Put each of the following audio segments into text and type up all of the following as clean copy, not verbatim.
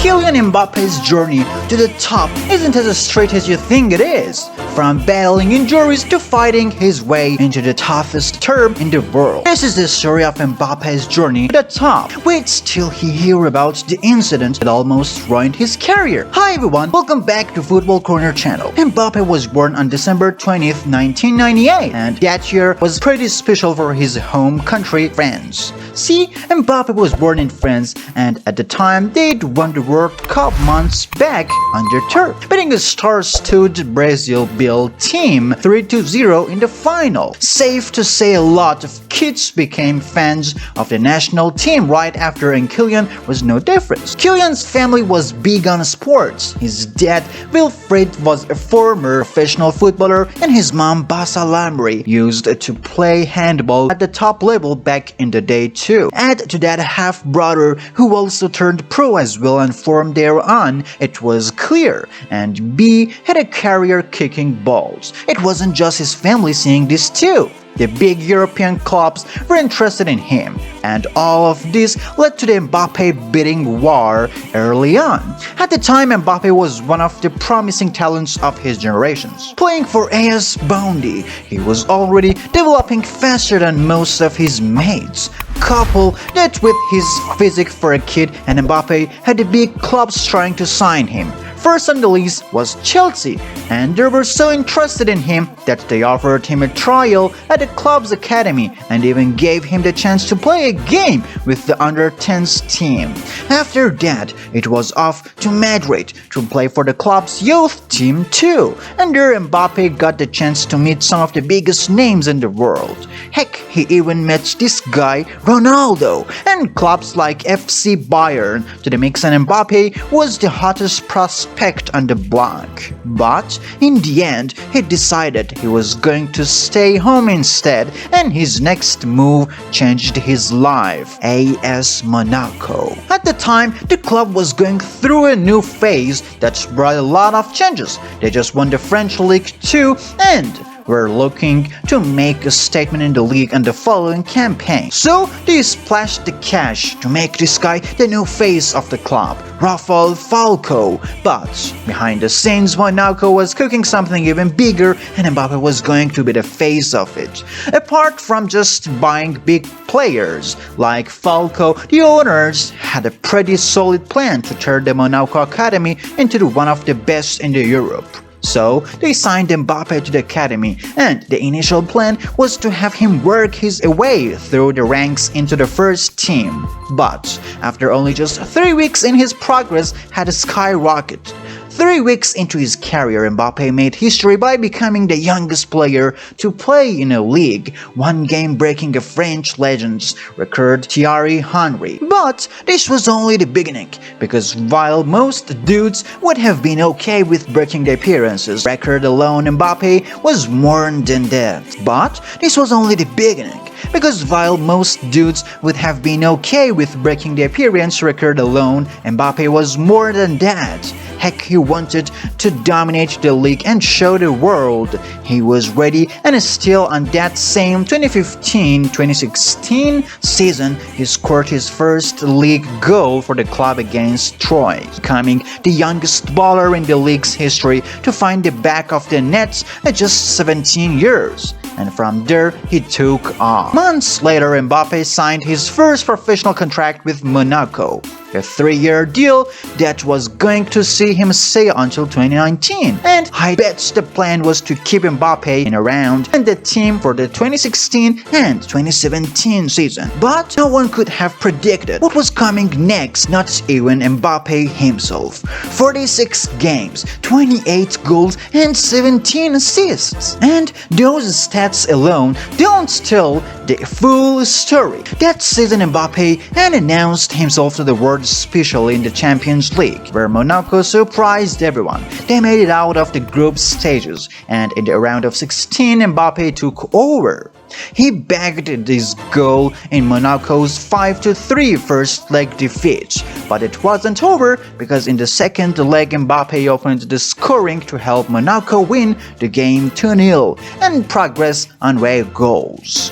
Kylian Mbappe's journey to the top isn't as straight as you think it is. From battling injuries to fighting his way into the toughest term in the world. This is the story of Mbappe's journey to the top. Wait till he hear about the incident that almost ruined his career. Hi everyone, welcome back to Football Corner channel. Mbappe was born on December 20th, 1998, and that year was pretty special for his home country, France. See, Mbappe was born in France, and at the time they'd won the World Cup months back on their turf, beating a star-studded Brazil-built team 3-0 in the final. Safe to say a lot of kids became fans of the national team right after, and Kylian was no different. Kylian's family was big on sports. His dad, Wilfried, was a former professional footballer, and his mom, Barcelona, used to play handball at the top level back in the day too. Add to that half-brother who also turned pro as well, and from there on, it was clear, and B had a career kicking balls. It wasn't just his family seeing this too. The big European clubs were interested in him, and all of this led to the Mbappe bidding war early on. At the time, Mbappe was one of the promising talents of his generations. Playing for AS Bondi, he was already developing faster than most of his mates. Couple that with his physique for a kid, and Mbappe had the big clubs trying to sign him. First on the list was Chelsea, and they were so interested in him that they offered him a trial at the club's academy and even gave him the chance to play a game with the under-10s team. After that, it was off to Madrid to play for the club's youth team too, and there Mbappe got the chance to meet some of the biggest names in the world. Heck, he even met this guy, Ronaldo, and clubs like FC Bayern to the mix, and Mbappe was the hottest prospect on the block. But in the end, he decided he was going to stay home instead, and his next move changed his life: AS Monaco. At the time, the club was going through a new phase that brought a lot of changes. They just won the French League too, and were looking to make a statement in the league on the following campaign. So they splashed the cash to make this guy the new face of the club, Rafael Falcao. But behind the scenes, Monaco was cooking something even bigger, and Mbappe was going to be the face of it. Apart from just buying big players like Falcao, the owners had a pretty solid plan to turn the Monaco academy into one of the best in Europe. So they signed Mbappe to the academy, and the initial plan was to have him work his way through the ranks into the first team. But after only just 3 weeks in, his progress had skyrocketed. 3 weeks into his career, Mbappe made history by becoming the youngest player to play in a league, one game breaking a French legend's record, Thierry Henry. But this was only the beginning, because while most dudes would have been okay with breaking the appearances record alone, Mbappe was more than that. But this was only the beginning, because while most dudes would have been okay with breaking the appearance record alone, Mbappe was more than that. Heck, he wanted to dominate the league and show the world he was ready, and still on that same 2015-2016 season, he scored his first league goal for the club against Troyes, becoming the youngest baller in the league's history to find the back of the net at just 17 years. And from there, he took off. Months later, Mbappe signed his first professional contract with Monaco, a 3-year deal that was going to see him stay until 2019. And I bet the plan was to keep Mbappe in around and the team for the 2016 and 2017 season. But no one could have predicted what was coming next, not even Mbappe himself. 46 games, 28 goals, and 17 assists. And those stats alone don't tell the full story. That season, Mbappe had announced himself to the world, especially in the Champions League, where Monaco surprised everyone. They made it out of the group stages, and in the round of 16, Mbappe took over. He bagged this goal in Monaco's 5-3 first leg defeat, but it wasn't over because in the second leg Mbappe opened the scoring to help Monaco win the game 2-0 and progress on away goals,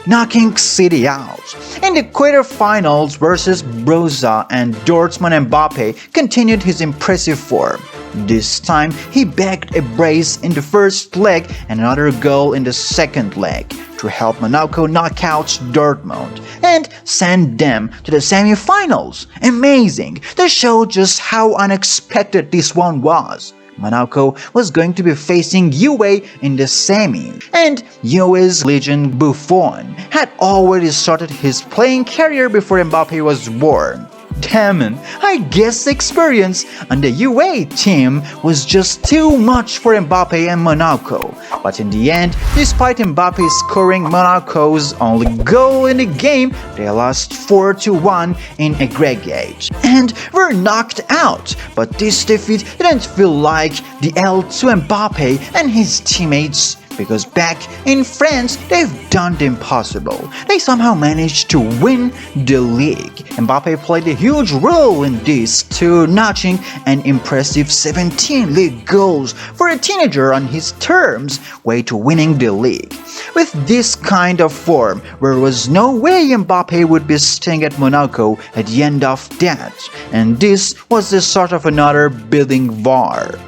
knocking City out. In the quarterfinals versus Borussia and Dortmund, Mbappe continued his impressive form. This time, he bagged a brace in the first leg and another goal in the second leg to help Monaco knock out Dortmund and send them to the semi-finals. Amazing! This showed just how unexpected this one was. Monaco was going to be facing UA in the semi, and UA's legend Buffon had already started his playing career before Mbappe was born. Damn it, I guess the experience on the UA team was just too much for Mbappe and Monaco. But in the end, despite Mbappe scoring Monaco's only goal in the game, they lost 4-1 in aggregate and were knocked out. But this defeat didn't feel like the L to Mbappe and his teammates, because back in France, they've done the impossible. They somehow managed to win the league. Mbappe played a huge role in this, too, notching an impressive 17 league goals for a teenager on his terms, way to winning the league. With this kind of form, there was no way Mbappe would be staying at Monaco at the end of that, and this was the start of another building war.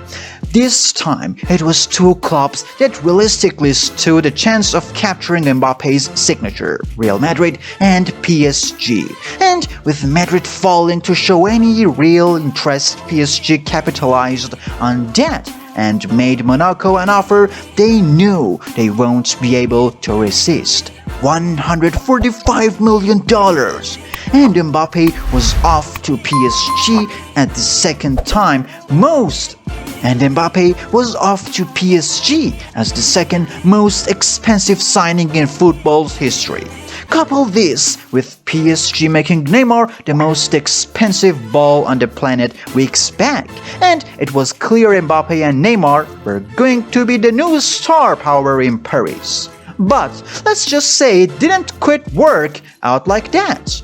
This time, it was two clubs that realistically stood a chance of capturing Mbappe's signature, Real Madrid and PSG. And with Madrid failing to show any real interest, PSG capitalized on that and made Monaco an offer they knew they won't be able to resist. $145 million. And Mbappe was off to PSG at the second time most. And Mbappe was off to PSG as the second most expensive signing in football's history. Couple this with PSG making Neymar the most expensive ball on the planet weeks back, and it was clear Mbappe and Neymar were going to be the new star power in Paris. But let's just say it didn't quite work out like that.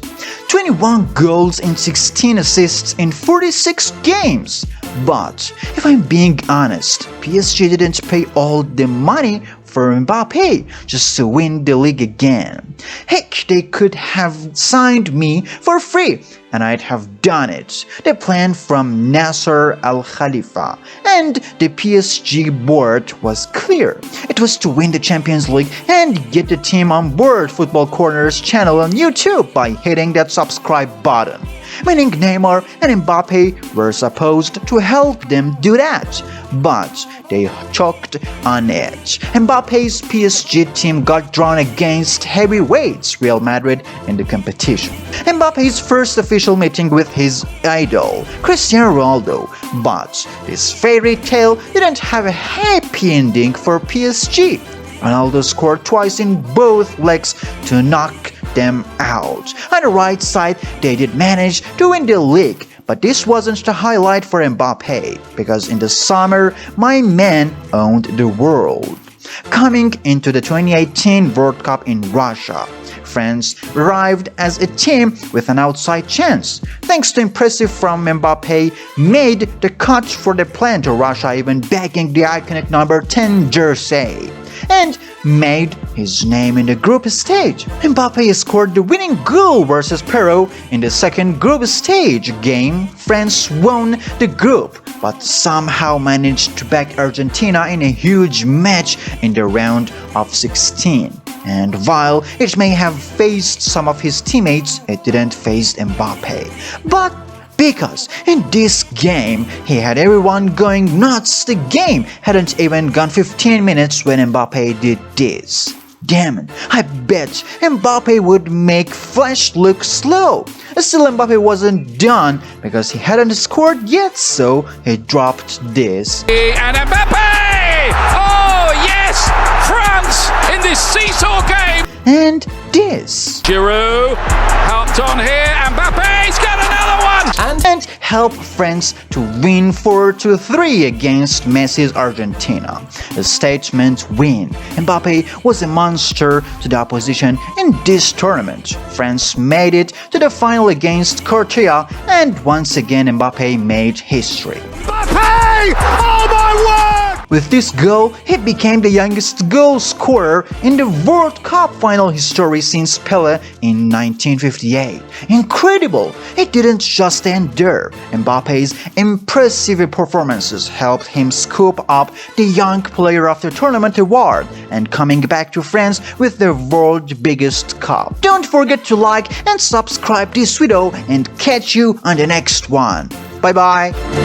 21 goals and 16 assists in 46 games. But if I'm being honest, PSG didn't pay all the money for Mbappe just to win the league again. Heck, they could have signed me for free and I'd have done it. The plan from Nasser Al Khalifa and the PSG board was clear. It was to win the Champions League and get the team on board FootballCorner's channel on YouTube by hitting that subscribe button. Meaning Neymar and Mbappe were supposed to help them do that, but they choked on it. Mbappe's PSG team got drawn against heavyweights Real Madrid in the competition. Mbappe's first official meeting with his idol, Cristiano Ronaldo, but this fairy tale didn't have a happy ending for PSG. Ronaldo scored twice in both legs to knock them out. On the right side, they did manage to win the league, but this wasn't the highlight for Mbappe, because in the summer, my man owned the world. Coming into the 2018 World Cup in Russia, France arrived as a team with an outside chance. Thanks to impressive from Mbappe, made the cut for the plan to Russia, even bagging the iconic number 10 jersey, and made his name in the group stage. Mbappe scored the winning goal versus Peru in the second group stage game. France won the group, but somehow managed to back Argentina in a huge match in the round of 16. And while it may have faced some of his teammates, it didn't face Mbappe. But because in this game, he had everyone going nuts. The game hadn't even gone 15 minutes when Mbappe did this. Damn it, I bet Mbappe would make Flash look slow. Still, Mbappe wasn't done because he hadn't scored yet, so he dropped this. And Mbappe! Oh yes! France in this seesaw game! And this. Giroud helped on here, Mbappe's got another one! and helped France to win 4-3 against Messi's Argentina. A statement win. Mbappe was a monster to the opposition in this tournament. France made it to the final against Croatia, and once again Mbappe made history. Mbappé! Oh my word! With this goal, he became the youngest goal scorer in the World Cup final history since Pelé in 1958. Incredible! It didn't just end there. Mbappe's impressive performances helped him scoop up the Young Player of the Tournament award and coming back to France with the world's biggest cup. Don't forget to like and subscribe this video and catch you on the next one. Bye bye!